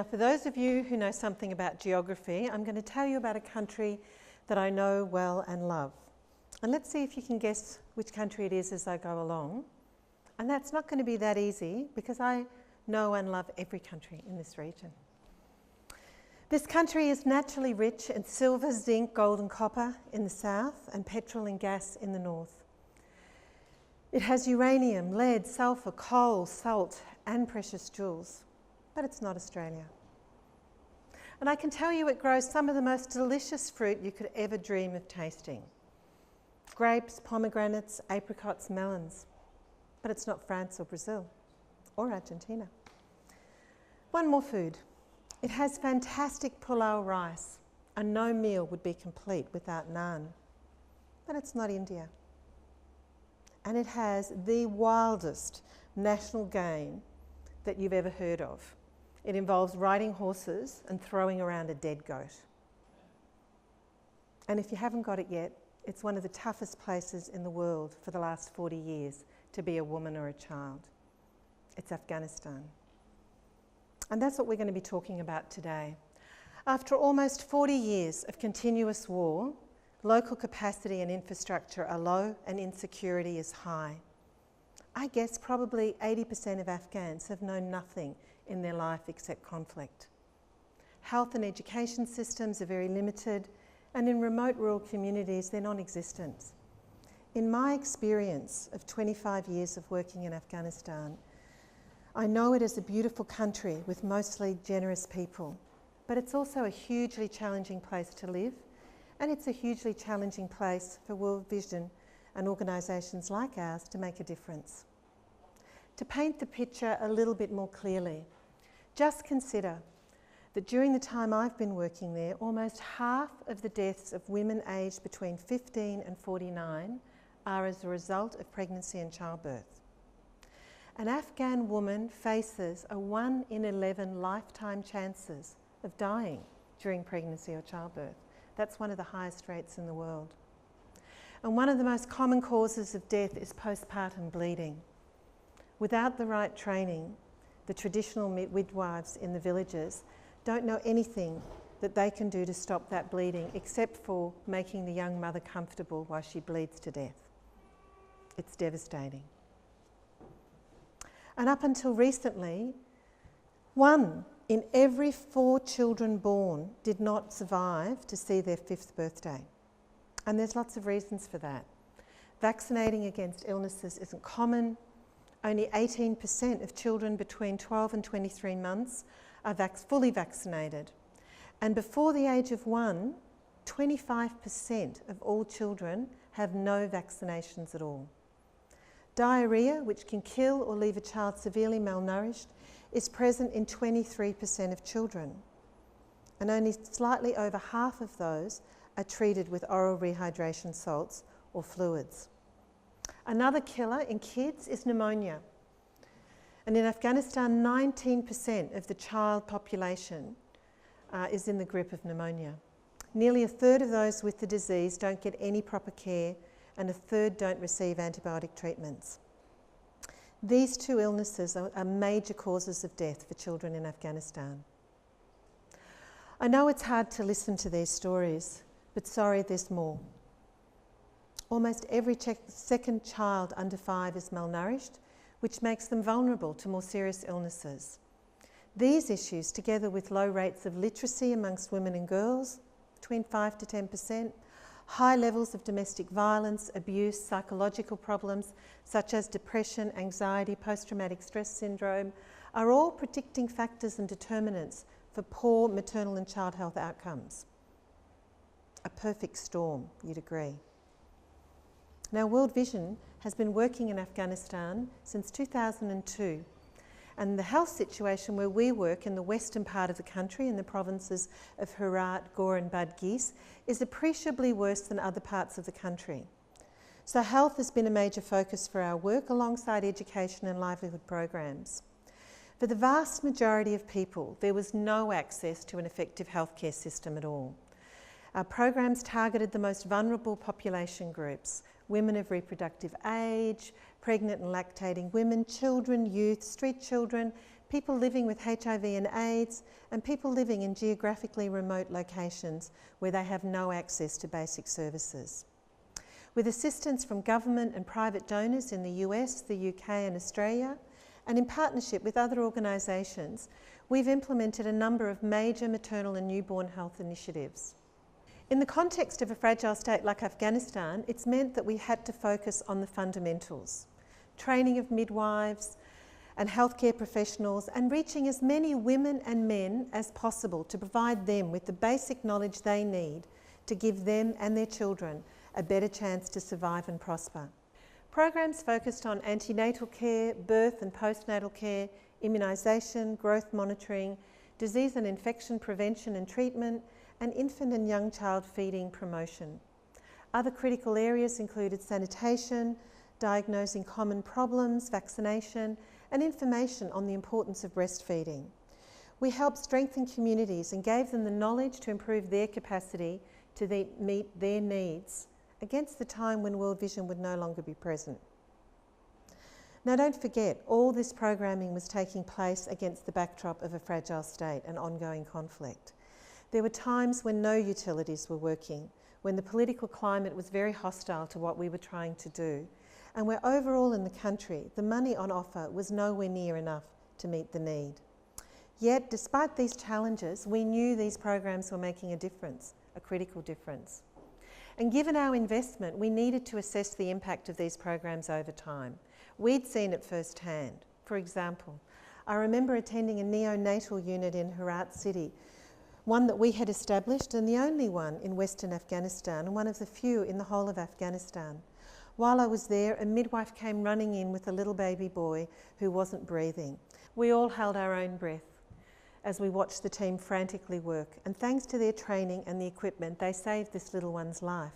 Now, for those of you who know something about geography, I'm going to tell you about a country that I know well and love. And let's see if you can guess which country it is as I go along. And that's not going to be that easy because I know and love every country in this region. This country is naturally rich in silver, zinc, gold and copper in the south and petrol and gas in the north. It has uranium, lead, sulphur, coal, salt and precious jewels, but it's not Australia. And I can tell you it grows some of the most delicious fruit you could ever dream of tasting. Grapes, pomegranates, apricots, melons. But it's not France or Brazil or Argentina. One more food. It has fantastic pulao rice, and no meal would be complete without naan. But it's not India. And it has the wildest national game that you've ever heard of. It involves riding horses and throwing around a dead goat. And if you haven't got it yet, it's one of the toughest places in the world for the last 40 years to be a woman or a child. It's Afghanistan. And that's what we're going to be talking about today. After almost 40 years of continuous war, local capacity and infrastructure are low and insecurity is high. I guess probably 80% of Afghans have known nothing in their life except conflict. Health and education systems are very limited, and in remote rural communities they're non-existent. In my experience of 25 years of working in Afghanistan, I know it is a beautiful country with mostly generous people, but it's also a hugely challenging place to live, and it's a hugely challenging place for World Vision and organisations like ours to make a difference. To paint the picture a little bit more clearly, just consider that during the time I've been working there, almost half of the deaths of women aged between 15 and 49 are as a result of pregnancy and childbirth. An Afghan woman faces a 1 in 11 lifetime chances of dying during pregnancy or childbirth. That's one of the highest rates in the world. And one of the most common causes of death is postpartum bleeding. Without the right training, the traditional midwives in the villages don't know anything that they can do to stop that bleeding except for making the young mother comfortable while she bleeds to death. It's devastating. And up until recently, 1 in every 4 children born did not survive to see their 5th birthday. And there's lots of reasons for that. Vaccinating against illnesses isn't common. Only 18% of children between 12 and 23 months are fully vaccinated. And before the age of 1, 25% of all children have no vaccinations at all. Diarrhoea, which can kill or leave a child severely malnourished, is present in 23% of children. And only slightly over half of those are treated with oral rehydration salts or fluids. Another killer in kids is pneumonia. And in Afghanistan, 19% of the child population is in the grip of pneumonia. Nearly a third of those with the disease don't get any proper care, and a third don't receive antibiotic treatments. These 2 illnesses are major causes of death for children in Afghanistan. I know it's hard to listen to these stories, but sorry, there's more. Almost every second child under 5 is malnourished, which makes them vulnerable to more serious illnesses. These issues, together with low rates of literacy amongst women and girls, between 5 to 10%, high levels of domestic violence, abuse, psychological problems such as depression, anxiety, post-traumatic stress syndrome, are all predicting factors and determinants for poor maternal and child health outcomes. A perfect storm, you'd agree. Now, World Vision has been working in Afghanistan since 2002, and the health situation where we work in the western part of the country, in the provinces of Herat, Ghor and Badghis, is appreciably worse than other parts of the country. So health has been a major focus for our work alongside education and livelihood programs. For the vast majority of people, there was no access to an effective healthcare system at all. Our programs targeted the most vulnerable population groups: women of reproductive age, pregnant and lactating women, children, youth, street children, people living with HIV and AIDS, and people living in geographically remote locations where they have no access to basic services. With assistance from government and private donors in the US, the UK and Australia, and in partnership with other organisations, we've implemented a number of major maternal and newborn health initiatives. In the context of a fragile state like Afghanistan, it's meant that we had to focus on the fundamentals: training of midwives and healthcare professionals, and reaching as many women and men as possible to provide them with the basic knowledge they need to give them and their children a better chance to survive and prosper. Programs focused on antenatal care, birth and postnatal care, immunisation, growth monitoring, disease and infection prevention and treatment, and infant and young child feeding promotion. Other critical areas included sanitation, diagnosing common problems, vaccination, and information on the importance of breastfeeding. We helped strengthen communities and gave them the knowledge to improve their capacity to meet their needs against the time when World Vision would no longer be present. Now, don't forget, all this programming was taking place against the backdrop of a fragile state and ongoing conflict. There were times when no utilities were working, when the political climate was very hostile to what we were trying to do, and where overall in the country, the money on offer was nowhere near enough to meet the need. Yet, despite these challenges, we knew these programs were making a difference, a critical difference. And given our investment, we needed to assess the impact of these programs over time. We'd seen it firsthand. For example, I remember attending a neonatal unit in Herat City, one that we had established and the only one in Western Afghanistan, and one of the few in the whole of Afghanistan. While I was there, a midwife came running in with a little baby boy who wasn't breathing. We all held our own breath as we watched the team frantically work, and thanks to their training and the equipment, they saved this little one's life.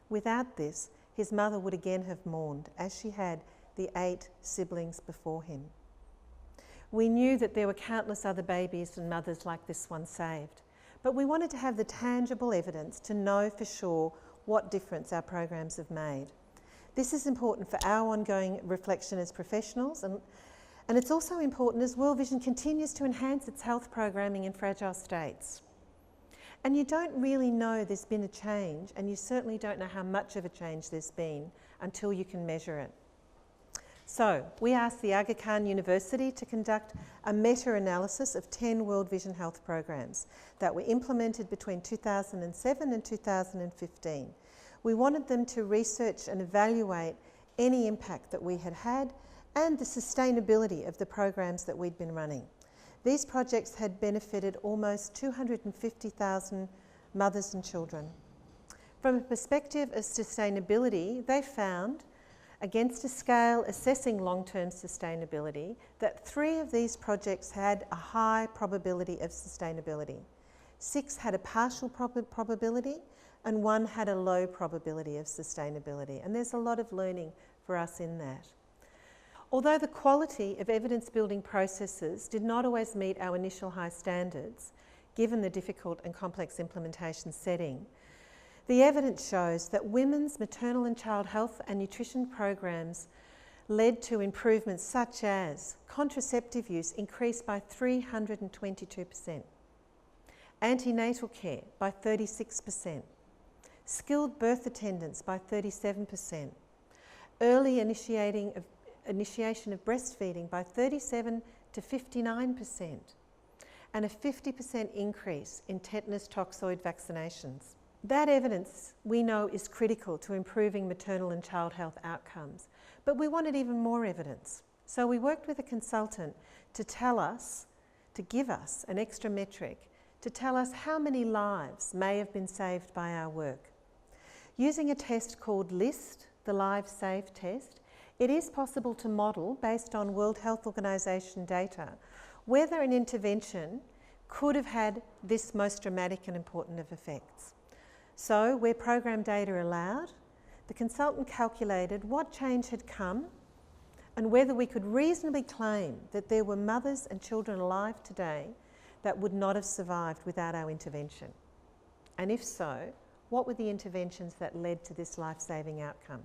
Without this, his mother would again have mourned, as she had the 8 siblings before him. We knew that there were countless other babies and mothers like this one saved, but we wanted to have the tangible evidence to know for sure what difference our programs have made. This is important for our ongoing reflection as professionals, and it's also important as World Vision continues to enhance its health programming in fragile states. And you don't really know there's been a change, and you certainly don't know how much of a change there's been until you can measure it. So, we asked the Aga Khan University to conduct a meta-analysis of 10 World Vision health programs that were implemented between 2007 and 2015. We wanted them to research and evaluate any impact that we had had and the sustainability of the programs that we'd been running. These projects had benefited almost 250,000 mothers and children. From a perspective of sustainability, they found, against a scale assessing long-term sustainability, that 3 of these projects had a high probability of sustainability. 6 had a partial probability, and 1 had a low probability of sustainability. And there's a lot of learning for us in that. Although the quality of evidence-building processes did not always meet our initial high standards, given the difficult and complex implementation setting, the evidence shows that women's maternal and child health and nutrition programs led to improvements such as contraceptive use increased by 322%, antenatal care by 36%, skilled birth attendance by 37%, early initiation of breastfeeding by 37 to 59%, and a 50% increase in tetanus toxoid vaccinations. That evidence, we know, is critical to improving maternal and child health outcomes, but we wanted even more evidence. So we worked with a consultant to give us an extra metric, to tell us how many lives may have been saved by our work. Using a test called LIST, the Lives Saved test, it is possible to model, based on World Health Organization data, whether an intervention could have had this most dramatic and important of effects. So, where program data allowed, the consultant calculated what change had come and whether we could reasonably claim that there were mothers and children alive today that would not have survived without our intervention. And if so, what were the interventions that led to this life-saving outcome?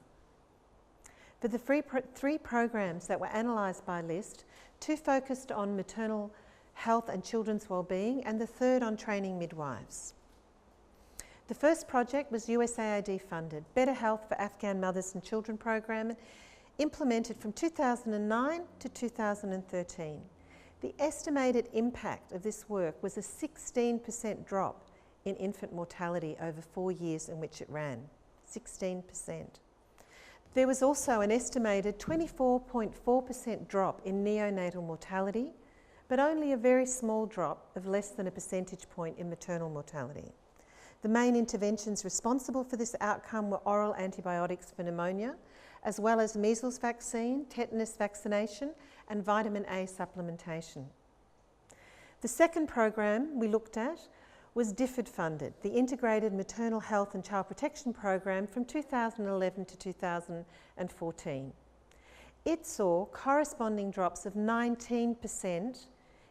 For the three programs that were analysed by LIST, 2 focused on maternal health and children's wellbeing, and the 3rd on training midwives. The first project was USAID funded, Better Health for Afghan Mothers and Children program, implemented from 2009 to 2013. The estimated impact of this work was a 16% drop in infant mortality over 4 years in which it ran. 16%. There was also an estimated 24.4% drop in neonatal mortality, but only a very small drop of less than a percentage point in maternal mortality. The main interventions responsible for this outcome were oral antibiotics for pneumonia, as well as measles vaccine, tetanus vaccination, and vitamin A supplementation. The second program we looked at was DFID funded, the Integrated Maternal Health and Child Protection Program from 2011 to 2014. It saw corresponding drops of 19%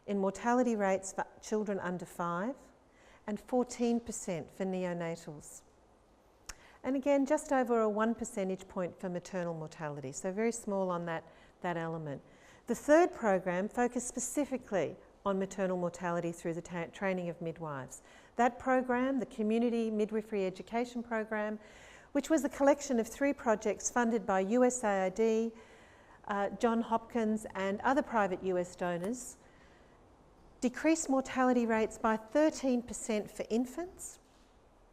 in mortality rates for children under 5 and 14% for neonatals. And again, just over a 1 percentage point for maternal mortality, so very small on that element. The third program focused specifically on maternal mortality through the training of midwives. That program, the Community Midwifery Education Program, which was a collection of 3 projects funded by USAID, Johns Hopkins and other private US donors, decreased mortality rates by 13% for infants,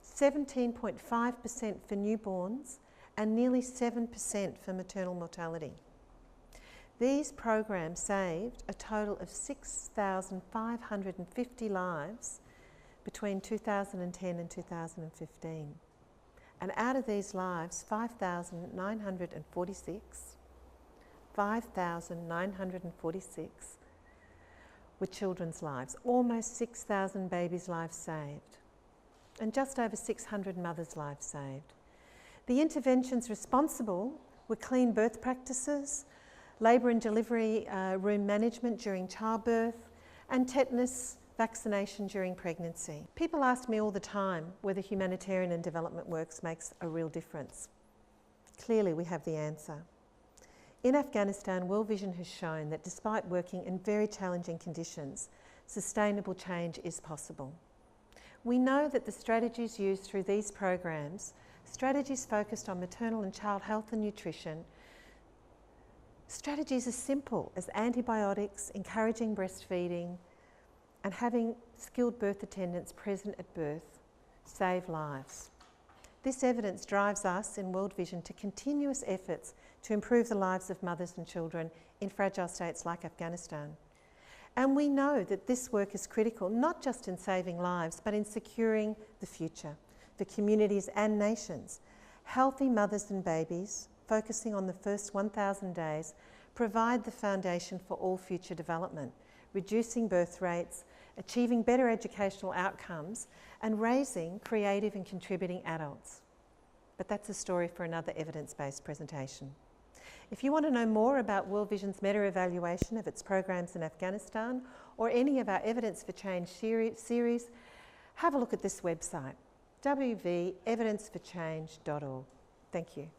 17.5% for newborns, and nearly 7% for maternal mortality. These programs saved a total of 6,550 lives between 2010 and 2015. And out of these lives, 5,946 were children's lives, almost 6,000 babies' lives saved, and just over 600 mothers' lives saved. The interventions responsible were clean birth practices, labour and delivery room management during childbirth, and tetanus vaccination during pregnancy. People ask me all the time whether humanitarian and development works makes a real difference. Clearly, we have the answer. In Afghanistan, World Vision has shown that despite working in very challenging conditions, sustainable change is possible. We know that the strategies used through these programs, strategies focused on maternal and child health and nutrition, strategies as simple as antibiotics, encouraging breastfeeding, and having skilled birth attendants present at birth, save lives. This evidence drives us in World Vision to continuous efforts to improve the lives of mothers and children in fragile states like Afghanistan. And we know that this work is critical, not just in saving lives, but in securing the future for communities and nations. Healthy mothers and babies, focusing on the first 1,000 days, provide the foundation for all future development, reducing birth rates, achieving better educational outcomes, and raising creative and contributing adults. But that's a story for another evidence-based presentation. If you want to know more about World Vision's meta-evaluation of its programs in Afghanistan or any of our Evidence for Change series, have a look at this website, wvevidenceforchange.org. Thank you.